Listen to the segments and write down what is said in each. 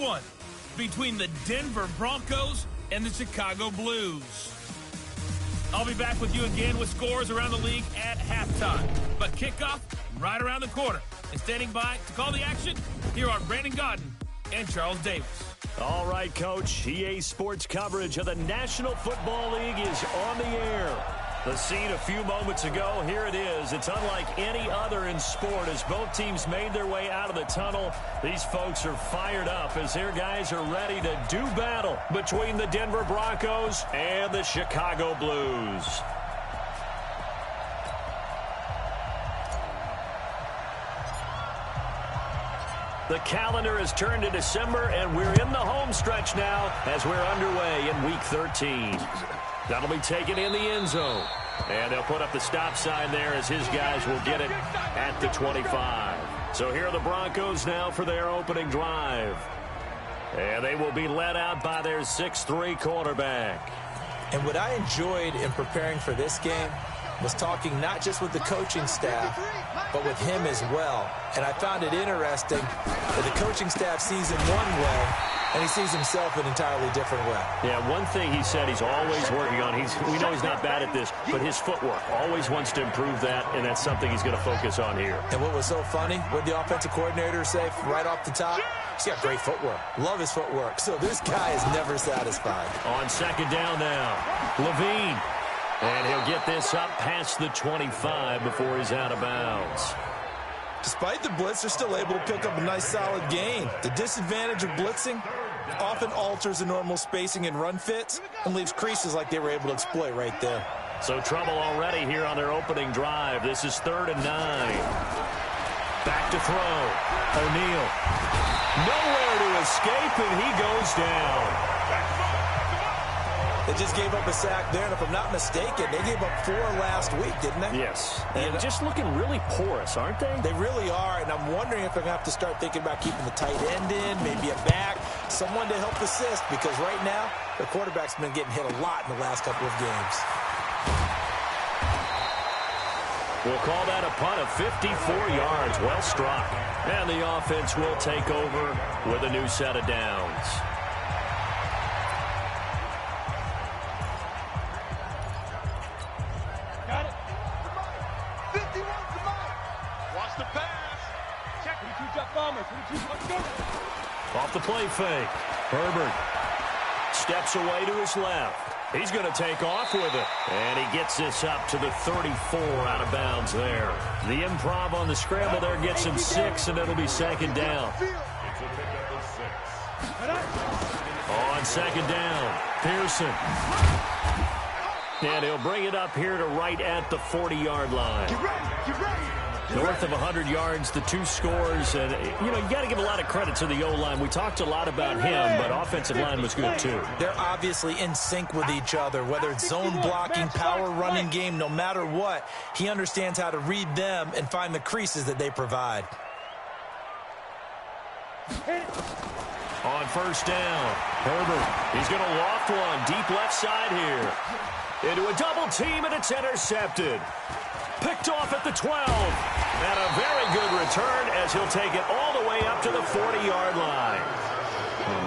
one between the Denver Broncos and the Chicago Blues. I'll be back with you again with scores around the league at halftime. But kickoff right around the corner. And standing by to call the action, here are Brandon Godden and Charles Davis. All right, Coach. EA Sports coverage of the National Football League is on the air. The scene a few moments ago, here it is. It's unlike any other in sport as both teams made their way out of the tunnel. These folks are fired up as their guys are ready to do battle between the Denver Broncos and the Chicago Blues. The calendar has turned to December, and we're in the home stretch now as we're underway in Week 13. That'll be taken in the end zone. And they'll put up the stop sign there as his guys will get it at the 25. So here are the Broncos now for their opening drive. And they will be led out by their 6'3" quarterback. And what I enjoyed in preparing for this game was talking not just with the coaching staff, but with him as well. And I found it interesting that the coaching staff sees him one way, and he sees himself an entirely different way. Yeah, one thing he said he's always working on, we know he's not bad at this, but his footwork, always wants to improve that, and that's something he's going to focus on here. And what was so funny, what did the offensive coordinator say right off the top? He's got great footwork. Love his footwork. So this guy is never satisfied. On second down now, Levine. And he'll get this up past the 25 before he's out of bounds. Despite the blitz, they're still able to pick up a nice solid gain. The disadvantage of blitzing often alters the normal spacing and run fits and leaves creases like they were able to exploit right there. So trouble already here on their opening drive. This is 3rd and 9. Back to throw. O'Neal. Nowhere to escape, and he goes down. They just gave up a sack there, and if I'm not mistaken, they gave up 4 last week, didn't they? Yes. And just looking really porous, aren't they? They really are, and I'm wondering if they're going to have to start thinking about keeping the tight end in, maybe a back, someone to help assist, because right now, their quarterback's been getting hit a lot in the last couple of games. We'll call that a punt of 54 yards. Well struck. And the offense will take over with a new set of downs. Off the play fake. Herbert steps away to his left. He's going to take off with it. And he gets this up to the 34 out of bounds there. The improv on the scramble there gets him 6, and it'll be second down. On second down, Pearson. And he'll bring it up here to right at the 40-yard line. North of 100 yards, the 2 scores. And, you got to give a lot of credit to the O-line. We talked a lot about him, but offensive line was good, too. They're obviously in sync with each other, whether it's zone blocking, power running game, no matter what. He understands how to read them and find the creases that they provide. On first down, Herbert. He's going to loft one deep left side here. Into a double team, and it's intercepted. Picked off at the 12. And a very good return as he'll take it all the way up to the 40-yard line.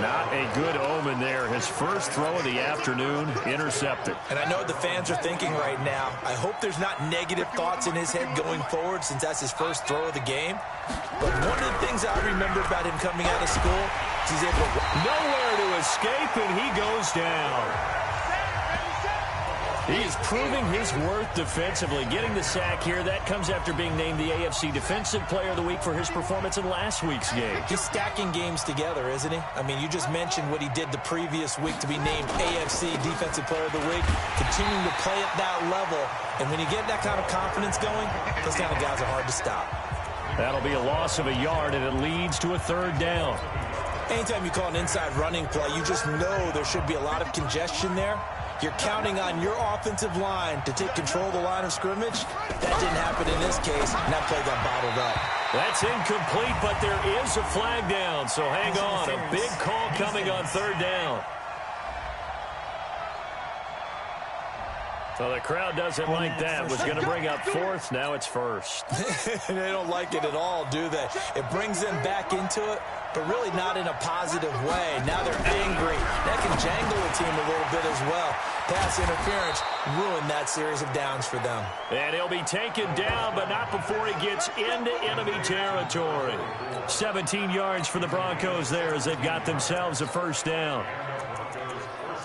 Not a good omen there. His first throw of the afternoon intercepted. And I know what the fans are thinking right now. I hope there's not negative thoughts in his head going forward since that's his first throw of the game. But one of the things I remember about him coming out of school is he's able to... Nowhere to escape, and he goes down. He is proving his worth defensively. Getting the sack here, that comes after being named the AFC Defensive Player of the Week for his performance in last week's game. He's stacking games together, isn't he? I mean, you just mentioned what he did the previous week to be named AFC Defensive Player of the Week, continuing to play at that level. And when you get that kind of confidence going, those kind of guys are hard to stop. That'll be a loss of a yard, and it leads to a 3rd down. Anytime you call an inside running play, you just know there should be a lot of congestion there. You're counting on your offensive line to take control of the line of scrimmage. That didn't happen in this case, and that play got bottled up. That's incomplete, but there is a flag down, so hang on. A big call coming on 3rd down. So the crowd doesn't like that. Was going to bring up 4th. Now it's 1st. They don't like it at all, do they? It brings them back into it. but really not in a positive way. Now they're angry. That can jangle a team a little bit as well. Pass interference ruined that series of downs for them. And he'll be taken down, but not before he gets into enemy territory. 17 yards for the Broncos there as they've got themselves a first down.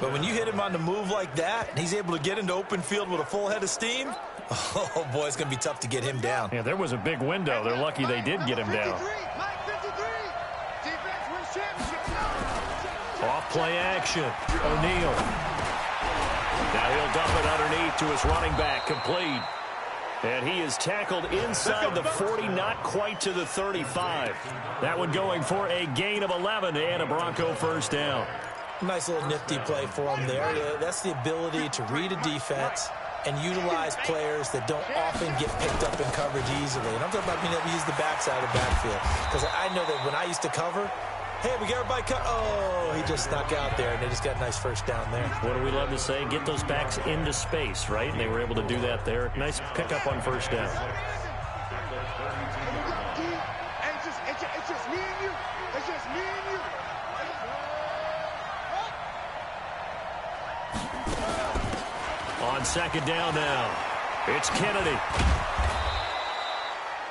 But when you hit him on the move like that, and he's able to get into open field with a full head of steam, oh, boy, it's going to be tough to get him down. Yeah, there was a big window. They're lucky they did get him down. Off play action. O'Neal. Now he'll dump it underneath to his running back. Complete. And he is tackled inside the 40, not quite to the 35. That one going for a gain of 11 and a Bronco first down. Nice little nifty play for him there. That's the ability to read a defense and utilize players that don't often get picked up in coverage easily. And I'm talking about being able to use the backside of the backfield. Because I know that when I used to cover, hey, we got everybody cut. Oh, he just snuck out there, and they just got a nice first down there. What do we love to say? Get those backs into space, right? And they were able to do that there. Nice pickup on first down. It's just me and you. It's just me and you. On second down now, it's Kennedy.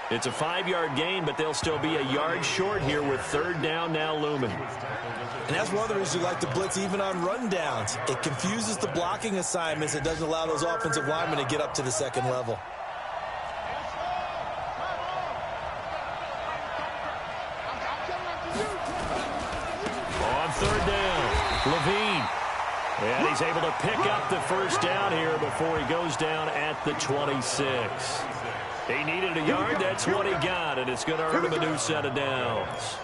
It's a 5-yard gain, but they'll still be a yard short here with third down now looming. And that's one of the reasons you like to blitz even on rundowns. It confuses the blocking assignments. It doesn't allow those offensive linemen to get up to the second level. On third down, Levine. And he's able to pick up the first down here before he goes down at the 26. He needed a yard. That's what he got, and it's going to earn him a new set of downs.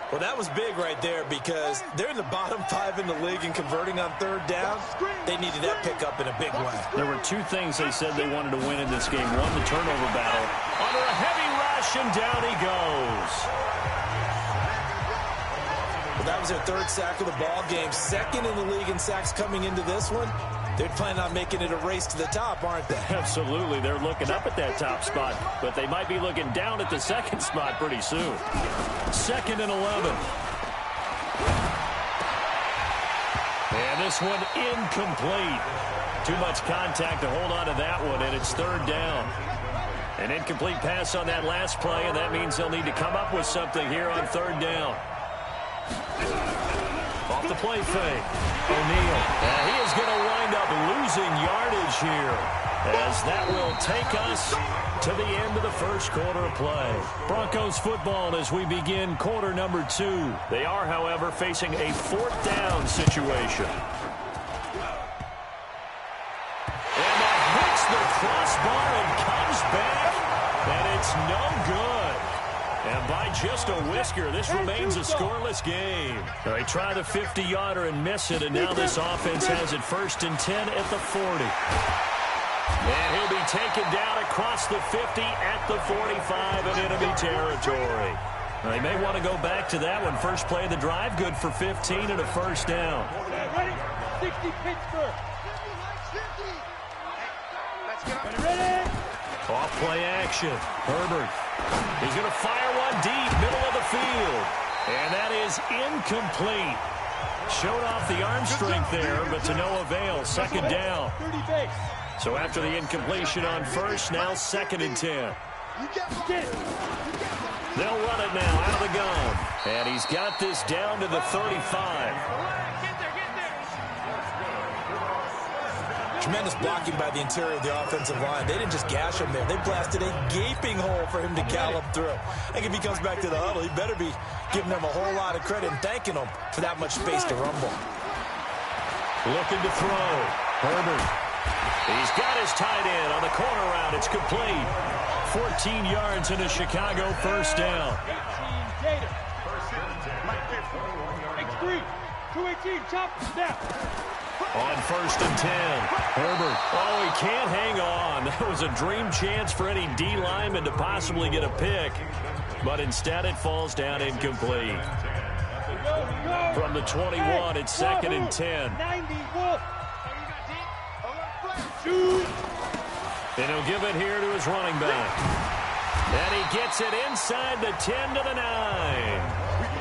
Well, that was big right there because they're in the bottom 5 in the league and converting on third down. They needed that pickup in a big way. There were two things they said they wanted to win in this game. One, the turnover battle. Under a heavy rush, and down he goes. Well, that was their third sack of the ball game. Second in the league in sacks coming into this one. They're planning on making it a race to the top, aren't they? Absolutely. They're looking up at that top spot, but they might be looking down at the second spot pretty soon. Second and 11. And this one incomplete. Too much contact to hold on to that one, and it's third down. An incomplete pass on that last play, and that means they'll need to come up with something here on third down. Off the play fake. O'Neal. He is going to wind up losing yardage here as that will take us to the end of the first quarter of play. Broncos football as we begin quarter number 2. They are, however, facing a fourth down situation. And that hits the crossbar and comes back, and it's no good. And by just a whisker, this remains a scoreless game. They try the 50-yarder and miss it, and now this offense has it first and 10 at the 40. And he'll be taken down across the 50 at the 45 in enemy territory. Now, they may want to go back to that one. First play of the drive, good for 15 and a first down. Ready? 60 Pittsburgh. Let's get up. Ready? Off play action. Herbert. He's going to fire one deep, middle of the field. And that is incomplete. Showed off the arm strength there, but to no avail. Second down. So after the incompletion on first, now second and 10. They'll run it now out of the gun. And he's got this down to the 35. Tremendous blocking by the interior of the offensive line. They didn't just gash him there. They blasted a gaping hole for him to gallop through. I think if he comes back to the huddle, he better be giving them a whole lot of credit and thanking them for that much space to rumble. Looking to throw. Herbert. He's got his tight end on the corner route. It's complete. 14 yards in a Chicago first down. 18, 218, chop, snap. On first and 10, Herbert. Oh, he can't hang on. That was a dream chance for any D lineman to possibly get a pick. But instead it falls down incomplete. From the 21, it's second and 10. 90, Wolf. Shoot. And he'll give it here to his running back. And he gets it inside the 10 to the 9.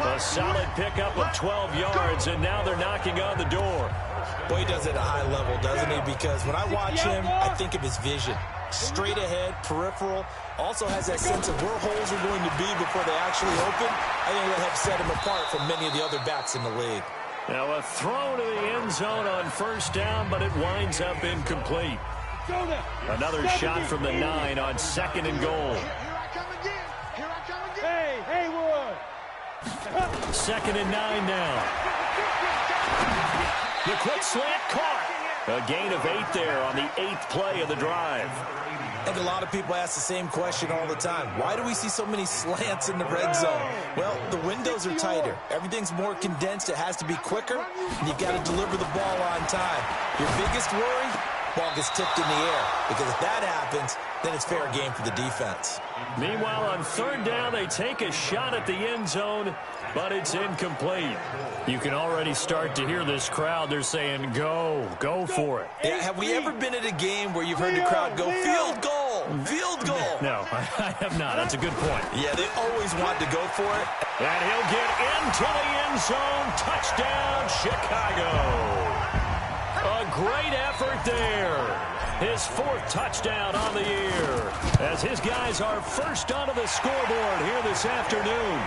A solid pickup of 12 yards, and now they're knocking on the door. Boy, he does it at a high level, doesn't he? Because when I watch him, I think of his vision. Straight ahead, peripheral, also has that sense of where holes are going to be before they actually open. I think that helps set him apart from many of the other backs in the league. Now a throw to the end zone on first down, but it winds up incomplete. Another shot from the 9 on 2nd and goal. Hey, Haywood. 2nd and 9 now. The quick slant caught. A gain of 8 there on the 8th play of the drive. I think a lot of people ask the same question all the time. Why do we see so many slants in the red zone? Well, the windows are tighter. Everything's more condensed. It has to be quicker, and you've got to deliver the ball on time. Your biggest worry? Ball gets tipped in the air, because if that happens, then it's fair game for the defense. Meanwhile, on 3rd down, they take a shot at the end zone, but it's incomplete. You can already start to hear this crowd. They're saying, go for it. Yeah, have we ever been at a game where you've heard the crowd go, field goal, field goal? No, I have not. That's a good point. Yeah, they always want to go for it. And he'll get into the end zone. Touchdown, Chicago. A great effort there. His 4th touchdown on the year, as his guys are first onto the scoreboard here this afternoon.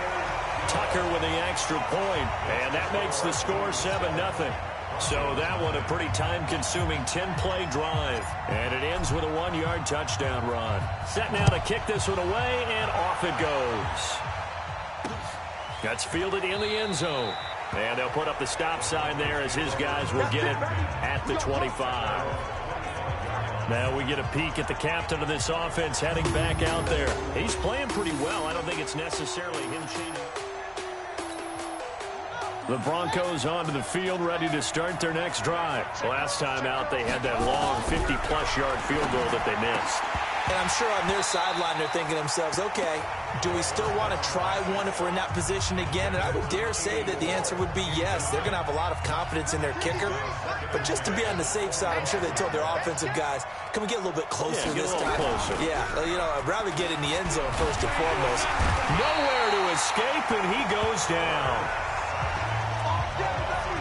Tucker with the extra point, and that makes the score 7-0. So that one a pretty time-consuming 10-play drive, and it ends with a 1-yard touchdown run. Set now to kick this one away, and off it goes. That's fielded in the end zone. And they'll put up the stop sign there as his guys will get it at the 25. Now we get a peek at the captain of this offense heading back out there. He's playing pretty well. I don't think it's necessarily him changing. The Broncos onto the field, ready to start their next drive. Last time out, they had that long 50-plus yard field goal that they missed. And I'm sure on their sideline, they're thinking to themselves, okay, do we still want to try one if we're in that position again? And I would dare say that the answer would be yes. They're going to have a lot of confidence in their kicker. But just to be on the safe side, I'm sure they told their offensive guys, can we get a little bit closer this time? Closer. Yeah, you know, I'd rather get in the end zone first and foremost. Nowhere to escape, and he goes down.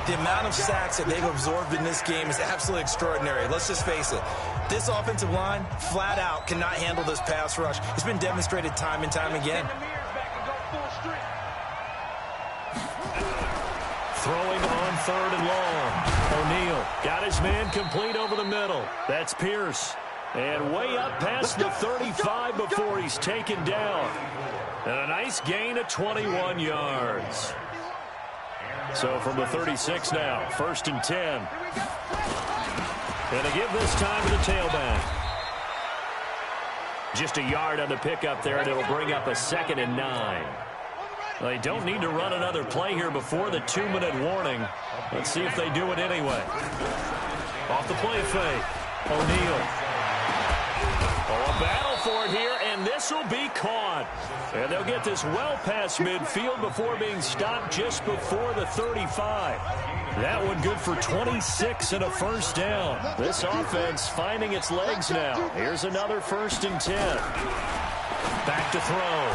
The amount of sacks that they've absorbed in this game is absolutely extraordinary. Let's just face it. This offensive line, flat out, cannot handle this pass rush. It's been demonstrated time and time again. Throwing on 3rd and long. O'Neal got his man complete over the middle. That's Pierce. And way up past the 35 before he's taken down. And a nice gain of 21 yards. So from the 36 now, 1st and 10. And they give this time to the tailback. Just a yard on the pickup there, and it'll bring up a 2nd and 9. They don't need to run another play here before the 2-minute warning. Let's see if they do it anyway. Off the play fake. O'Neal. Oh, a battle for it here, and this will be caught. And they'll get this well past midfield before being stopped just before the 35. That one good for 26 and a first down. This offense finding its legs now. Here's another 1st and 10. Back to throw.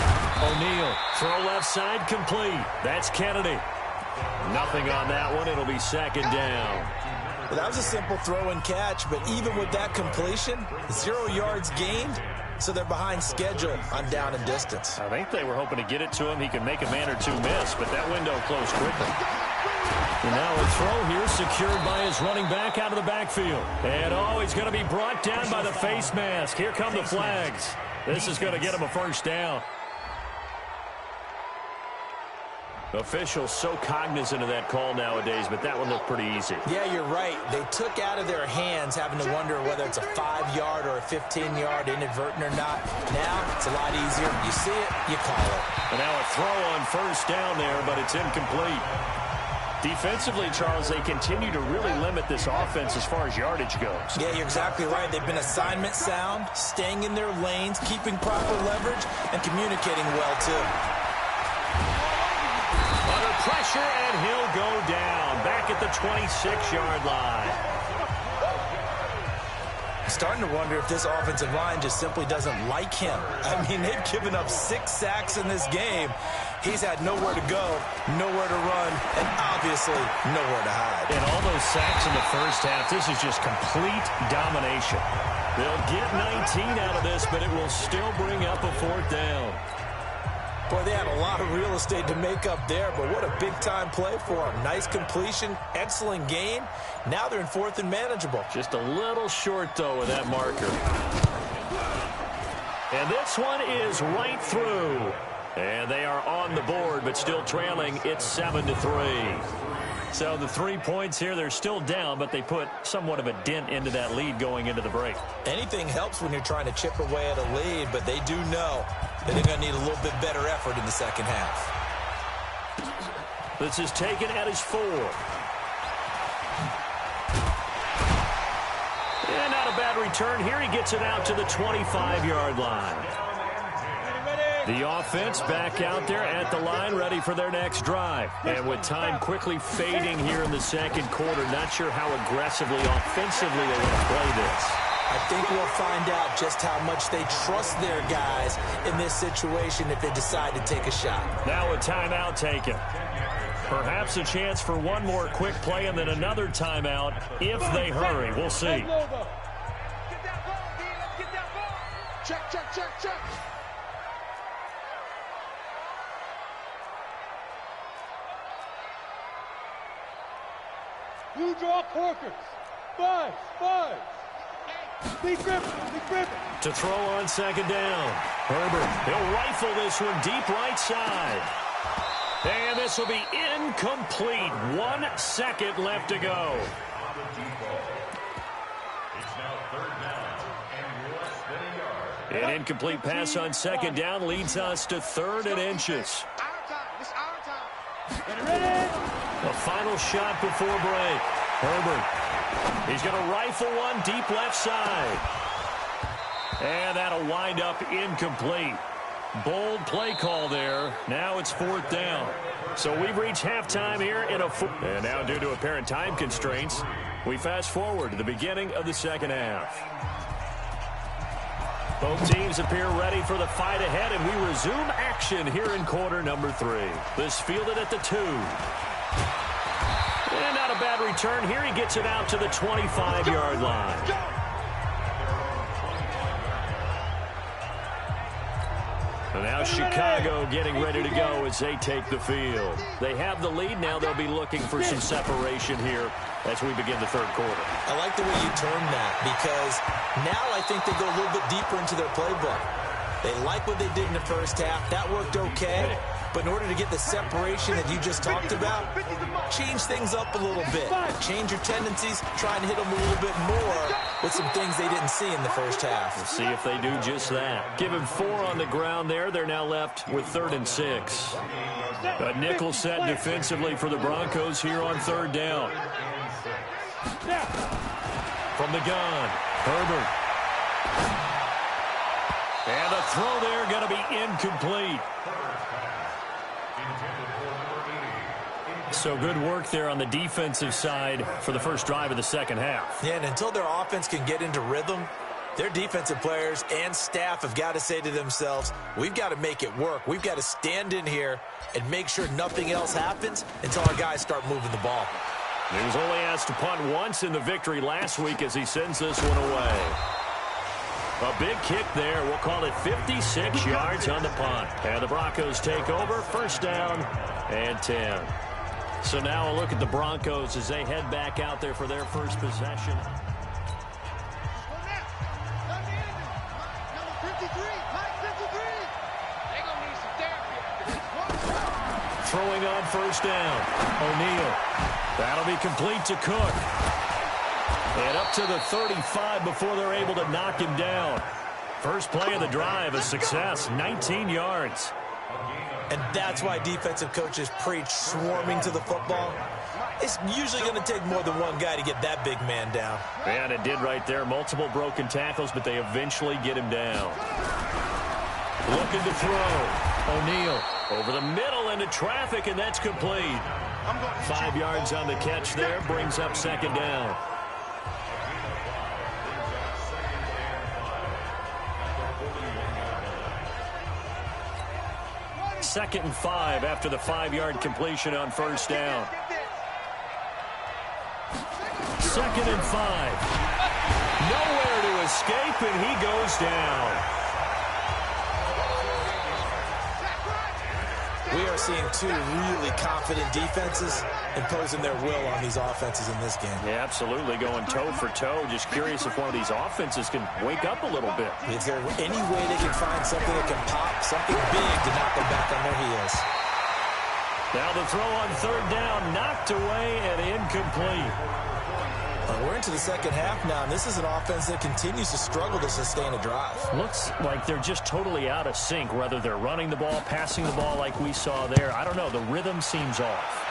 O'Neal. Throw left side complete. That's Kennedy. Nothing on that one. It'll be 2nd down. Well, that was a simple throw and catch, but even with that completion, 0 yards gained, so they're behind schedule on down and distance. I think they were hoping to get it to him. He could make a man or two miss, but that window closed quickly. And now a throw here secured by his running back out of the backfield. And he's going to be brought down by the face mask. Here come the flags. This is going to get him a first down. Officials so cognizant of that call nowadays, but that one looked pretty easy. Yeah, you're right. They took out of their hands having to wonder whether it's a 5-yard or a 15-yard inadvertent or not. Now it's a lot easier. You see it, you call it. And now a throw on first down there, but it's incomplete. Defensively, Charles, they continue to really limit this offense as far as yardage goes. Yeah, you're exactly right. They've been assignment sound, staying in their lanes, keeping proper leverage, and communicating well, too. Under pressure, and he'll go down. Back at the 26-yard line. I'm starting to wonder if this offensive line just simply doesn't like him. I mean, they've given up 6 sacks in this game, He's had nowhere to go, nowhere to run, and obviously nowhere to hide. And all those sacks in the first half, this is just complete domination. They'll get 19 out of this, but it will still bring up a 4th down. Boy, they had a lot of real estate to make up there, but what a big-time play for them. Nice completion, excellent gain. Now they're in 4th and manageable. Just a little short, though, with that marker. And this one is right through. And they are on the board, but still trailing. It's 7-3. So the 3 points here, they're still down, but they put somewhat of a dent into that lead going into the break. Anything helps when you're trying to chip away at a lead, but they do know that they're going to need a little bit better effort in the second half. This is taken at his 4. And not a bad return here. He gets it out to the 25-yard line. The offense back out there at the line, ready for their next drive. And with time quickly fading here in the second quarter, not sure how aggressively, offensively they want to play this. I think we'll find out just how much they trust their guys in this situation if they decide to take a shot. Now a timeout taken. Perhaps a chance for one more quick play and then another timeout if they hurry. We'll see. Get that ball, D. Let's get that ball. Check, check, check, check. Blue draw corkers. Five. Be gripping. To throw on second down. Herbert, he'll rifle this one deep right side. And this will be incomplete. 1 second left to go. An incomplete pass on second down leads us to 3rd and inches. A final shot before break. Herbert. He's going to rifle one deep left side. And that'll wind up incomplete. Bold play call there. Now it's 4th down. So we've reached halftime here in a... And now due to apparent time constraints, we fast forward to the beginning of the second half. Both teams appear ready for the fight ahead, and we resume action here in quarter number 3. This fielded at the 2. And not a bad return here. He gets it out to the 25-yard line. And now Chicago getting ready to go as they take the field. They have the lead. Now they'll be looking for some separation here as we begin the third quarter. I like the way you term that because now I think they go a little bit deeper into their playbook. They like what they did in the first half. That worked okay. But in order to get the separation that you just talked about, change things up a little bit. Change your tendencies, try and hit them a little bit more with some things they didn't see in the first half. We'll see if they do just that. Give him 4 on the ground there. They're now left with 3rd and 6. A nickel set defensively for the Broncos here on 3rd down. From the gun, Herbert. And the throw there going to be incomplete. So good work there on the defensive side for the first drive of the second half. Yeah, and until their offense can get into rhythm, their defensive players and staff have got to say to themselves, we've got to make it work. We've got to stand in here and make sure nothing else happens until our guys start moving the ball. He was only asked to punt once in the victory last week as he sends this one away. A big kick there. We'll call it 56 yards on the punt. And the Broncos take over. First down and 10. So now a look at the Broncos as they head back out there for their first possession. Throwing on first down. O'Neal. That'll be complete to Cook. And up to the 35 before they're able to knock him down. First play of the drive, a success, 19 yards. And that's why defensive coaches preach swarming to the football. It's usually going to take more than one guy to get that big man down. And it did right there. Multiple broken tackles, but they eventually get him down. Looking to throw. O'Neal over the middle into traffic, and that's complete. 5 yards on the catch there, brings up second down. 2nd and 5 after the 5-yard completion on first down. 2nd and 5. Nowhere to escape, and he goes down. We are seeing two really confident defenses imposing their will on these offenses in this game. Yeah, absolutely, going toe for toe. Just curious if one of these offenses can wake up a little bit. Is there any way they can find something that can pop, something big to knock them back on their heels? Now the throw on 3rd down, knocked away and incomplete. We're into the second half now, and this is an offense that continues to struggle to sustain a drive. Looks like they're just totally out of sync, whether they're running the ball, passing the ball like we saw there. I don't know. The rhythm seems off.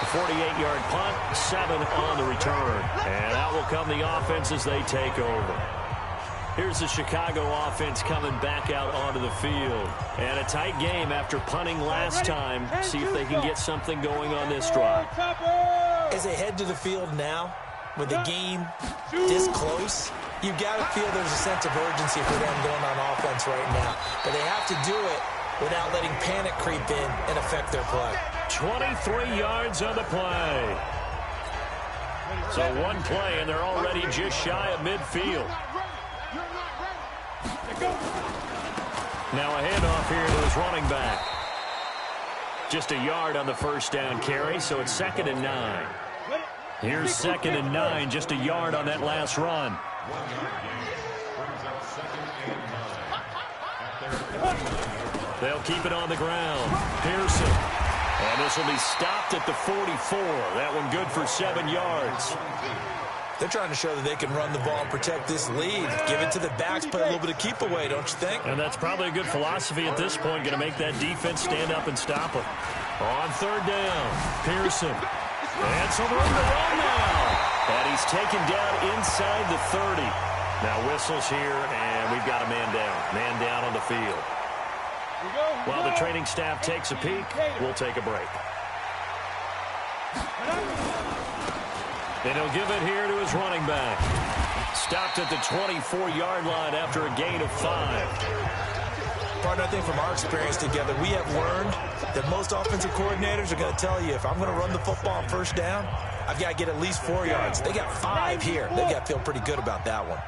A 48-yard punt, 7 on the return. And out will come the offense as they take over. Here's the Chicago offense coming back out onto the field. And a tight game after punting last time. See if they can get something going on this drive. As they head to the field now, with the game this close, you've got to feel there's a sense of urgency for them going on offense right now. But they have to do it without letting panic creep in and affect their play. 23 yards on the play. So one play, and they're already just shy of midfield. Now a handoff here to his running back. Just a yard on the first down carry, so it's 2nd and 9. Here's 2nd and 9, just a yard on that last run. They'll keep it on the ground. Pearson. And this will be stopped at the 44. That one good for 7 yards. They're trying to show that they can run the ball and protect this lead. Give it to the backs, put a little bit of keep away, don't you think? And that's probably a good philosophy at this point, going to make that defense stand up and stop them. On 3rd down, Pearson. And some room to run now. And he's taken down inside the 30. Now whistles here, and we've got a man down. Man down on the field. While the training staff takes a peek, we'll take a break. And he'll give it here to his running back. Stopped at the 24-yard line after a gain of 5. Partner, I think from our experience together, we have learned that most offensive coordinators are going to tell you, if I'm going to run the football on first down, I've got to get at least 4 yards. They got 5 here. They've got to feel pretty good about that one.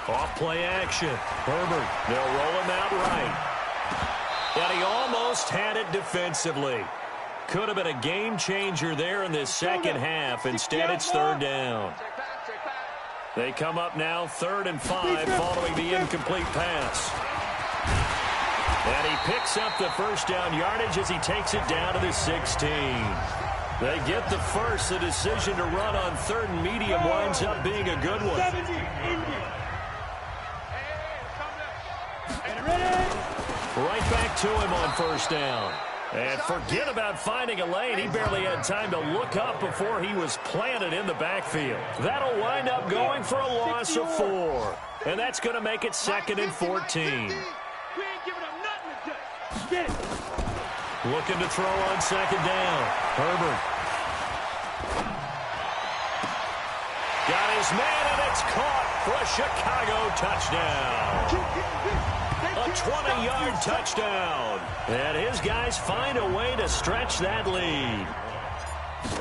Off play action. Herbert. They'll roll him out right. And he almost had it defensively. Could have been a game changer there in this second half. Instead, it's 3rd down. They come up now 3rd and 5 following the incomplete pass. And he picks up the first down yardage as he takes it down to the 16. They get the first. The decision to run on 3rd and medium winds up being a good one. Right back to him on first down. And forget about finding a lane. He barely had time to look up before he was planted in the backfield. That'll wind up going for a loss of 4. And that's going to make it 2nd and 14. Looking to throw on 2nd down. Herbert. Got his man, and it's caught for a Chicago touchdown. A 20-yard touchdown. And his guys find a way to stretch that lead.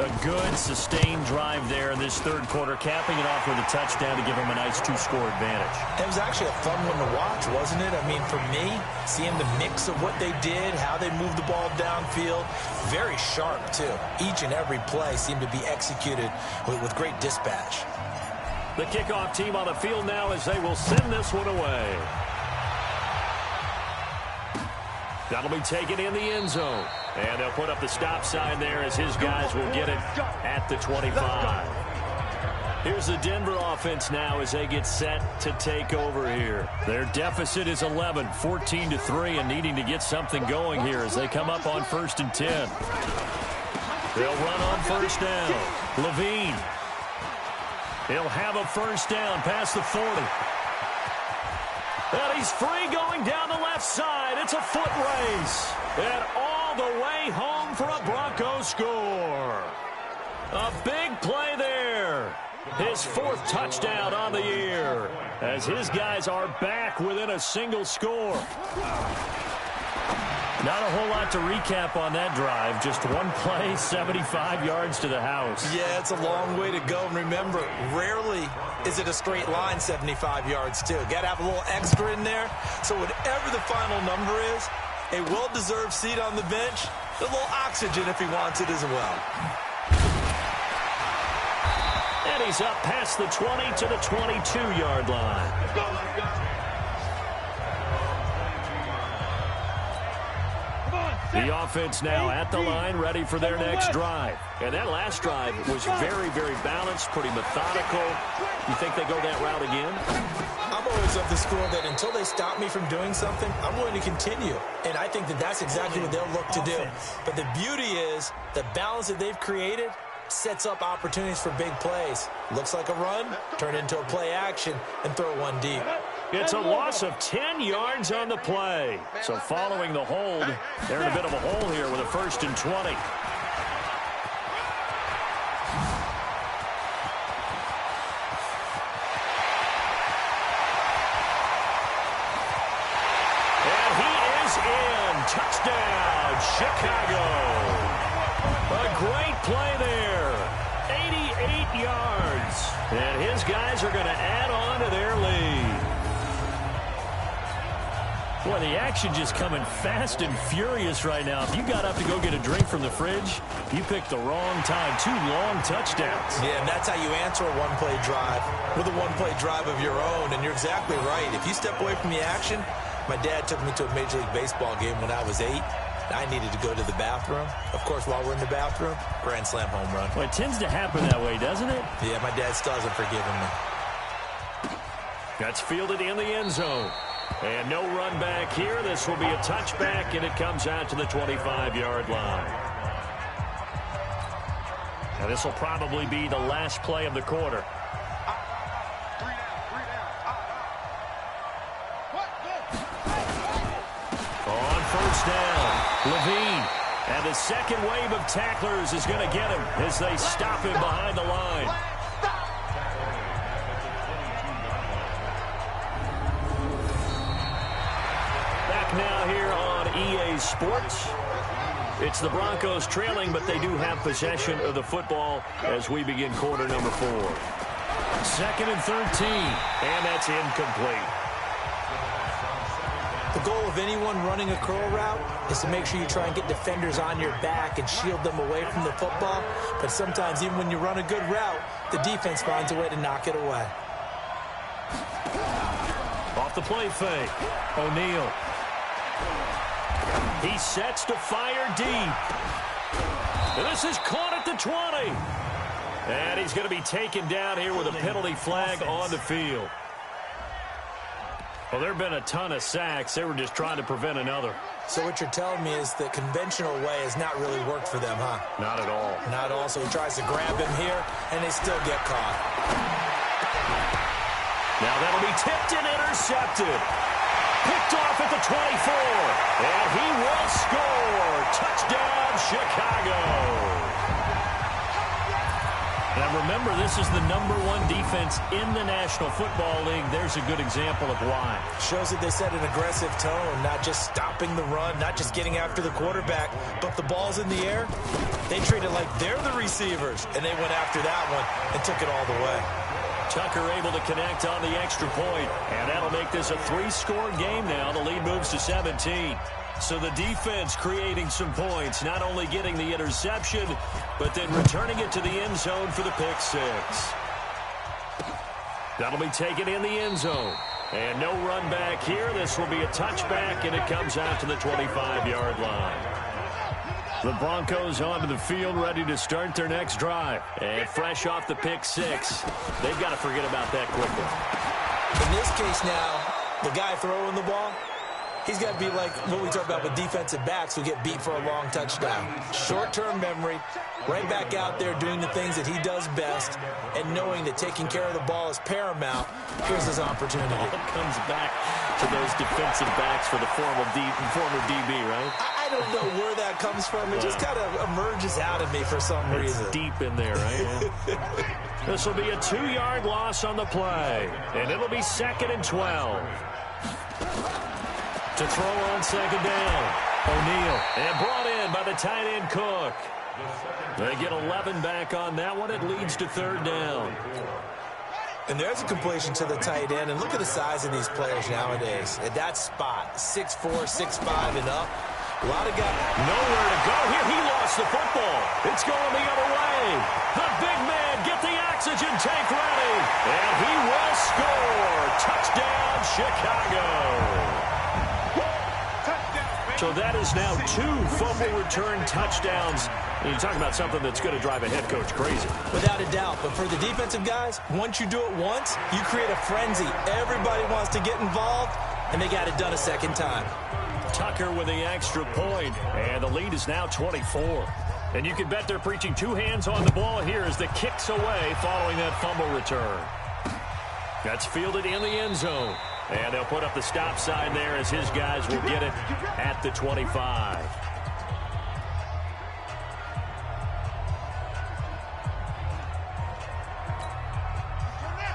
A good, sustained drive there in this 3rd quarter, capping it off with a touchdown to give them a nice 2-score advantage. It was actually a fun one to watch, wasn't it? I mean, for me, seeing the mix of what they did, how they moved the ball downfield, very sharp, too. Each and every play seemed to be executed with great dispatch. The kickoff team on the field now as they will send this one away. That'll be taken in the end zone. And they'll put up the stop sign there as his guys will get it at the 25. Here's the Denver offense now as they get set to take over here. Their deficit is 11, 14-3, and needing to get something going here as they come up on 1st and 10. They'll run on first down. Levine. He'll have a first down past the 40. And he's free going down the left side. It's a foot race. And all all the way home for a Broncos score. A big play there. His 4th touchdown on the year as his guys are back within a single score. Not a whole lot to recap on that drive. Just one play, 75 yards to the house. Yeah, it's a long way to go. And remember, rarely is it a straight line 75 yards, too. Got to have a little extra in there. So whatever the final number is, a well-deserved seat on the bench, a little oxygen if he wants it as well. And he's up past the 20 to the 22-yard line. The offense now at the line, ready for their next drive. And that last drive was very, very balanced, pretty methodical. You think they go that route again? I'm always of the school that until they stop me from doing something, I'm going to continue. And I think that that's exactly what they'll look to do. But the beauty is the balance that they've created sets up opportunities for big plays. Looks like a run, turn into a play action, and throw one deep. It's a loss of 10 yards on the play. So following the hold, they're in a bit of a hole here with a 1st and 20. And he is in. Touchdown, Chicago. A great play there. 88 yards. And his guys are going to add on to their lead. Boy, the action just coming fast and furious right now. If you got up to go get a drink from the fridge, you picked the wrong time. 2 long touchdowns. Yeah, and that's how you answer a one-play drive with a one-play drive of your own. And you're exactly right. If you step away from the action, my dad took me to a Major League Baseball game when I was 8. I needed to go to the bathroom. Of course, while we're in the bathroom, grand slam home run. Well, it tends to happen that way, doesn't it? Yeah, my dad still hasn't forgiven me. That's fielded in the end zone. And no run back here. This will be a touchback, and it comes out to the 25-yard line. Now, this will probably be the last play of the quarter. On 1st down, Levine. And the second wave of tacklers is going to get him as they stop him behind the line. Now here on EA Sports. It's the Broncos trailing, but they do have possession of the football as we begin quarter number 4. 2nd and 13, and that's incomplete. The goal of anyone running a curl route is to make sure you try and get defenders on your back and shield them away from the football. But sometimes even when you run a good route, the defense finds a way to knock it away. Off the play fake, O'Neal. He sets to fire deep. And this is caught at the 20. And he's going to be taken down here with a penalty flag on the field. Well, there have been a ton of sacks. They were just trying to prevent another. So what you're telling me is the conventional way has not really worked for them, huh? Not at all. Not at all. So he tries to grab him here, and they still get caught. Now that'll be tipped and intercepted. Picked off at the 24. And he will score. Touchdown, Chicago. Now remember, this is the #1 defense in the National Football League. There's a good example of why. Shows that they set an aggressive tone, not just stopping the run, not just getting after the quarterback, but the ball's in the air. They treat it like they're the receivers, and they went after that one and took it all the way. Tucker able to connect on the extra point, and that'll make this a 3-score game now. The lead moves to 17. So the defense creating some points, not only getting the interception, but then returning it to the end zone for the pick 6. That'll be taken in the end zone. And no run back here. This will be a touchback, and it comes out to the 25-yard line. The Broncos onto the field, ready to start their next drive. And fresh off the pick 6, they've got to forget about that quickly. In this case now, the guy throwing the ball, he's got to be like what we talk about with defensive backs who get beat for a long touchdown. Short-term memory, right back out there doing the things that he does best, and knowing that taking care of the ball is paramount. Here's his opportunity. It comes back to those defensive backs for the former DB, right? I don't know where that comes from. It just kind of emerges out of me for some reason. It's deep in there, right? This will be a 2-yard loss on the play, and it'll be 2nd and 12. To throw on 2nd down, O'Neal, and brought in by the tight end Cook. They get 11 back on that one. It leads to 3rd down. And there's a completion to the tight end. And look at the size of these players nowadays. At that spot, 6'4", 6'5", and up. A lot of guys. Nowhere to go here. He lost the football. It's going the other way. The big man, get the oxygen tank ready. And he will score. Touchdown, Chicago. So that is now 2 fumble return touchdowns. And you're talking about something that's going to drive a head coach crazy. Without a doubt. But for the defensive guys, once you do it once, you create a frenzy. Everybody wants to get involved, and they got it done a second time. Tucker with the extra point, and the lead is now 24. And you can bet they're preaching 2 hands on the ball here as the kick's away following that fumble return. That's fielded in the end zone. And they'll put up the stop sign there as his guys will get it at the 25.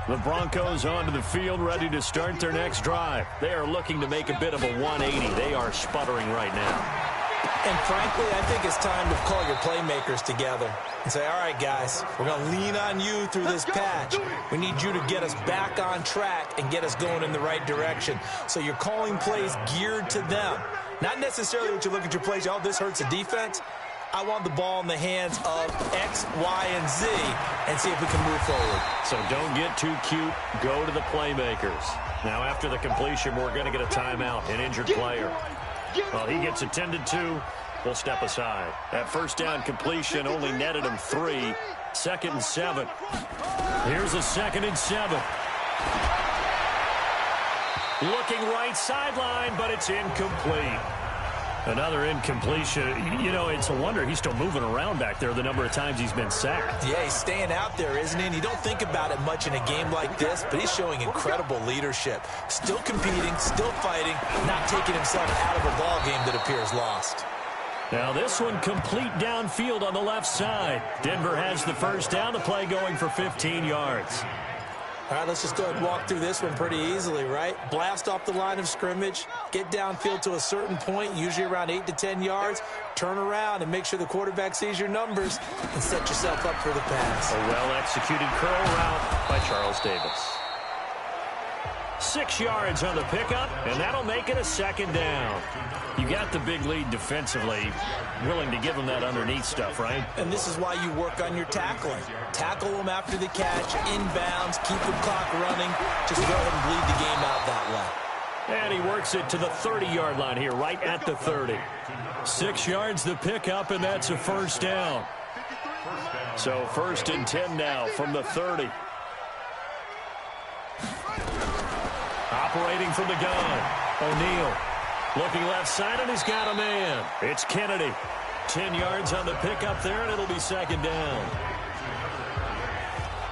The Broncos onto the field, ready to start their next drive. They are looking to make a bit of a 180. They are sputtering right now. And frankly, I think it's time to call your playmakers together and say, all right, guys, we're going to lean on you through this patch. We need you to get us back on track and get us going in the right direction. So you're calling plays geared to them. Not necessarily that you look at your plays, oh, this hurts the defense. I want the ball in the hands of X, Y, and Z and see if we can move forward. So don't get too cute. Go to the playmakers. Now, after the completion, we're going to get a timeout, an injured player. Well, he gets attended to. We'll step aside. That first down completion only netted him 3. 2nd and 7. Here's a 2nd and 7. Looking right sideline, but it's incomplete. Another incompletion. You know, it's a wonder he's still moving around back there the number of times he's been sacked. Yeah, he's staying out there, isn't he? And you don't think about it much in a game like this, but he's showing incredible leadership. Still competing, still fighting, not taking himself out of a ball game that appears lost. Now this one complete downfield on the left side. Denver has the first down. The play going for 15 yards. All right, let's just go ahead and walk through this one pretty easily, right? Blast off the line of scrimmage, get downfield to a certain point, usually around 8 to 10 yards, turn around and make sure the quarterback sees your numbers and set yourself up for the pass. A well-executed curl route by Charles Davis. 6 yards on the pickup, and that'll make it a 2nd down. You got the big lead defensively, willing to give them that underneath stuff, right? And this is why you work on your tackling. Tackle them after the catch, inbounds, keep the clock running. Just go ahead and bleed the game out that way. And he works it to the 30-yard line here, right at the 30. 6 yards the pickup, and that's a first down. So 1st and 10 now from the 30. Operating from the gun, O'Neal. Looking left side, and he's got a man. It's Kennedy. 10 yards on the pickup there, and it'll be 2nd down.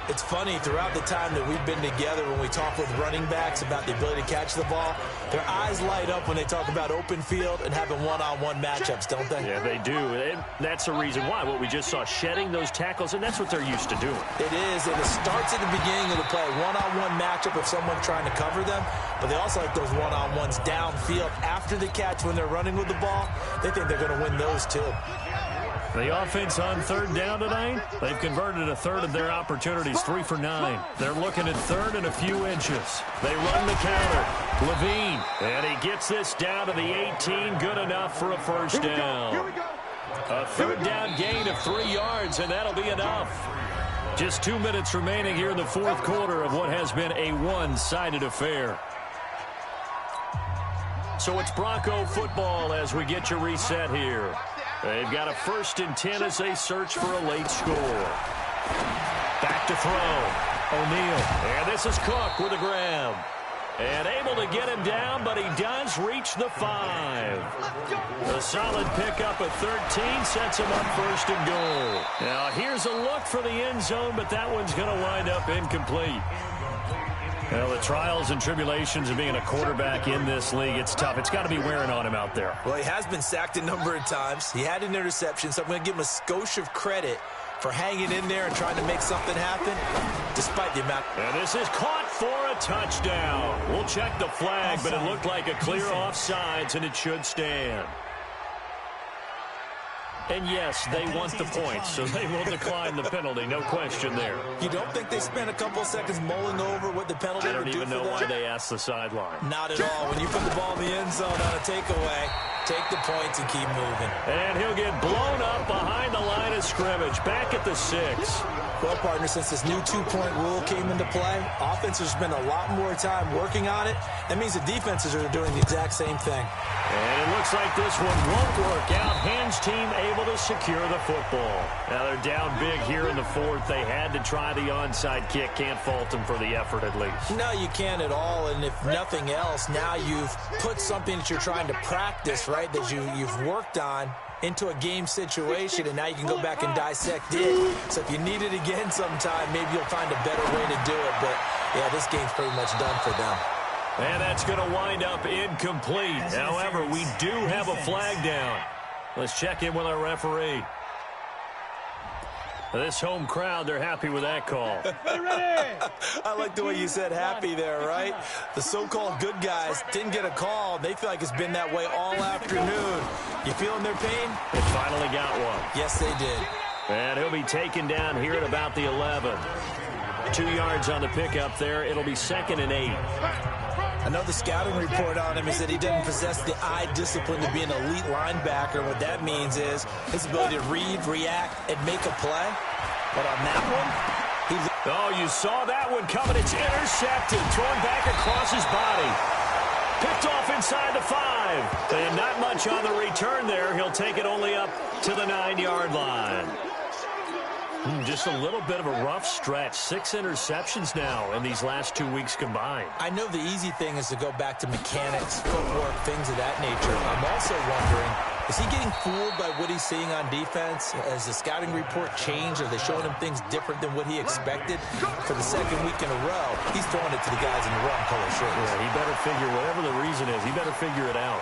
It's funny, throughout the time that we've been together, when we talk with running backs about the ability to catch the ball, their eyes light up when they talk about open field and having one-on-one matchups, don't they? Yeah, they do. And that's the reason why. What we just saw, shedding those tackles, and that's what they're used to doing. It is, and it starts at the beginning of the play. One-on-one matchup if someone's trying to cover them, but they also like those one-on-ones downfield after the catch when they're running with the ball. They think they're going to win those, too. The offense on 3rd down tonight, they've converted a third of their opportunities, 3 for 9. They're looking at 3rd and a few inches. They run the counter. Levine, and he gets this down to the 18, good enough for a first down. A 3rd down gain of 3 yards, and that'll be enough. Just 2 minutes remaining here in the 4th quarter of what has been a one-sided affair. So it's Bronco football as we get you reset here. They've got a 1st and 10 as they search for a late score. Back to throw. O'Neal. And this is Cook with a grab. And able to get him down, but he does reach the 5. A solid pickup at 13 sets him up 1st and goal. Now here's a look for the end zone, but that one's going to wind up incomplete. Well, the trials and tribulations of being a quarterback in this league, it's tough. It's got to be wearing on him out there. Well, he has been sacked a number of times. He had an interception, so I'm going to give him a skosh of credit for hanging in there and trying to make something happen, despite the amount. And this is caught for a touchdown. We'll check the flag, but it looked like a clear offsides, and it should stand. And yes, they want the points, so they will decline the penalty. No question there. You don't think they spent a couple of seconds mulling over what the penalty would do for them? I don't even know why they asked the sideline. Not at all. When you put the ball in the end zone on a takeaway, take the points and keep moving. And he'll get blown up behind the line of scrimmage, back at the 6. Well, partner, since this new two-point rule came into play, offenses spend a lot more time working on it. That means the defenses are doing the exact same thing. And it looks like this one won't work out. Hands team able to secure the football. Now they're down big here in the 4th. They had to try the onside kick. Can't fault them for the effort at least. No, you can't at all. And if nothing else, now you've put something that you're trying to practice, right, that you've worked on into a game situation, and now you can go back and dissect it. So if you need it again sometime, maybe you'll find a better way to do it. But, yeah, this game's pretty much done for them. And that's going to wind up incomplete. However, we do have a flag down. Let's check in with our referee. This home crowd, they're happy with that call. I like the way you said happy there, right? The so-called good guys didn't get a call. They feel like it's been that way all afternoon. You feeling their pain? It finally got one. Yes, they did. And he'll be taken down here at about the 11. 2 yards on the pickup there. It'll be 2nd and 8. I know the scouting report on him is that he doesn't possess the eye discipline to be an elite linebacker. What that means is his ability to read, react, and make a play. But on that one, oh, you saw that one coming. It's intercepted, thrown back across his body. Picked off inside the 5. And not much on the return there. He'll take it only up to the 9-yard line. Just a little bit of a rough stretch. 6 interceptions now in these last 2 weeks combined. I know the easy thing is to go back to mechanics, footwork, things of that nature. I'm also wondering, is he getting fooled by what he's seeing on defense? Has the scouting report changed? Are they showing him things different than what he expected? For the 2nd week in a row, he's throwing it to the guys in the wrong color shirts. Yeah, he better figure, whatever the reason is, he better figure it out.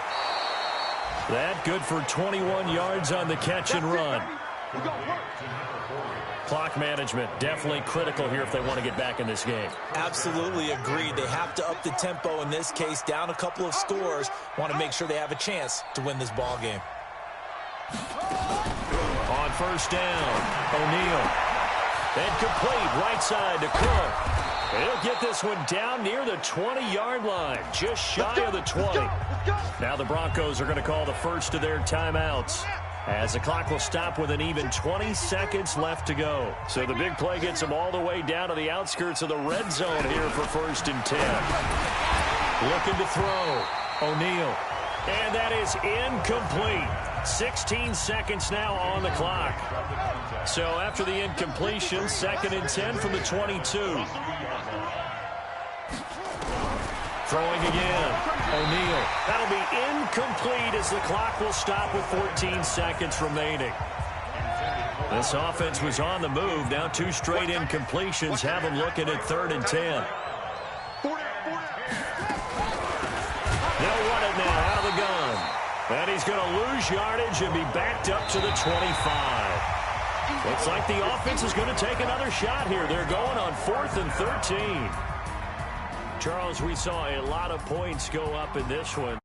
That good for 21 yards on the catch and run. Clock management definitely critical here if they want to get back in this game. Absolutely agreed. They have to up the tempo in this case, down a couple of scores. Want to make sure they have a chance to win this ball game. On 1st down, O'Neal. And complete right side to Cook. And he'll get this one down near the 20-yard line, just shy of the 20. Now the Broncos are going to call the first of their timeouts, as the clock will stop with an even 20 seconds left to go. So the big play gets them all the way down to the outskirts of the red zone here for 1st and 10. Looking to throw. O'Neal. And that is incomplete. 16 seconds now on the clock. So after the incompletion, 2nd and 10 from the 22. Throwing again. O'Neal. That'll be incomplete as the clock will stop with 14 seconds remaining. This offense was on the move. Now 2 straight incompletions have them looking at 3rd and 10. They'll run it now out of the gun. And he's going to lose yardage and be backed up to the 25. Looks like the offense is going to take another shot here. They're going on 4th and 13. Charles, we saw a lot of points go up in this one.